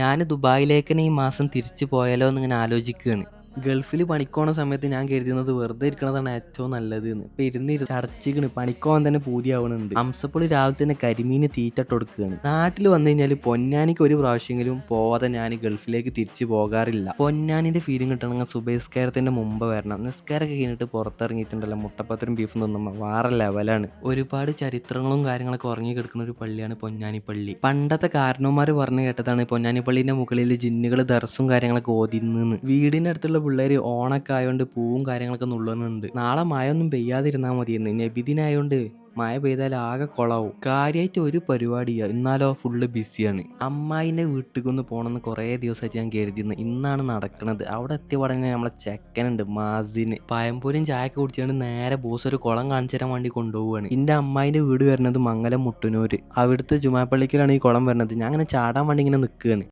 ഞാൻ ദുബായിലേക്കെന്നെ ഈ മാസം തിരിച്ചു പോയാലോ എന്നിങ്ങനെ ആലോചിക്കുകയാണ്. ഗൾഫിൽ പണിക്കോണ സമയത്ത് ഞാൻ കരുതുന്നത് വെറുതെ ഇരിക്കണതാണ് ഏറ്റവും നല്ലത് എന്ന്. ഇപ്പം ഇരുന്ന് ചടച്ചിക്കണ്, പണിക്കോവാൻ തന്നെ പൂതിയാവണുണ്ട്. ഹംസപ്പൊളി രാവിലെ തന്നെ കരിമീന് തീറ്റട്ട് കൊടുക്കുകയാണ്. നാട്ടിൽ വന്നു കഴിഞ്ഞാൽ പൊന്നാനിക്ക് ഒരു പ്രാവശ്യമെങ്കിലും പോവാതെ ഞാൻ ഗൾഫിലേക്ക് തിരിച്ചു പോകാറില്ല. പൊന്നാനിന്റെ ഫീലിംഗ് കിട്ടണമെങ്കിൽ സുബഹിസ്കാരത്തിന്റെ മുമ്പ് വരണം. നിസ്കാരമൊക്കെ കഴിഞ്ഞിട്ട് പുറത്തിറങ്ങിയിട്ടുണ്ടല്ലോ മുട്ടപ്പത്തിനും ബീഫും തിന്നുമ്പോൾ വേറെ ലെവലാണ്. ഒരുപാട് ചരിത്രങ്ങളും കാര്യങ്ങളൊക്കെ ഉറങ്ങി കിടക്കുന്ന ഒരു പള്ളിയാണ് പൊന്നാനി പള്ളി. പണ്ടത്തെ കാരണവന്മാർ പറഞ്ഞു കേട്ടതാണ് പൊന്നാനി പള്ളിന്റെ മുകളിൽ ജിന്നുകൾ ദർസും കാര്യങ്ങളൊക്കെ ഓതിന്ന്. വീടിന്റെ അടുത്തുള്ള പിള്ളേര് ഓണൊക്കെ ആയതുകൊണ്ട് പൂവും കാര്യങ്ങളൊക്കെ നുള്ളുന്നുണ്ട്. നാളെ മഴ ഒന്നും പെയ്യാതിരുന്നാൽ മതിയെന്ന്. നബിദിനായോണ്ട് മഴ പെയ്താൽ ആകെ കുളാവും. കാര്യമായിട്ട് ഒരു പരിപാടിയാ, എന്നാലോ ഫുള്ള് ബിസിയാണ്. അമ്മായിൻ്റെ വീട്ടിലേക്കൊന്ന് പോകണമെന്ന് കുറേ ദിവസമായിട്ട് ഞാൻ കരുതിയിരുന്നു. ഇന്നാണ് നടക്കുന്നത്. അവിടെ എത്തിയ ഉടനെ നമ്മളെ ചെക്കനുണ്ട് മാസിന് പഴംപൊരിയും ചായയൊക്കെ കുടിച്ചാണ്ട് നേരെ ബോസ് ഒരു കുളം കാണിച്ചു തരാൻ വേണ്ടി കൊണ്ടുപോവുകയാണ്. എൻ്റെ അമ്മായിൻ്റെ വീട് വരുന്നത് മംഗലം മുട്ടന്നൂര്. അവിടുത്തെ ജുമാപ്പള്ളിക്കലാണ് ഈ കുളം വരുന്നത്. ഞാൻ അങ്ങനെ ചാടാൻ വേണ്ടി ഇങ്ങനെ നിൽക്കുകയാണ്.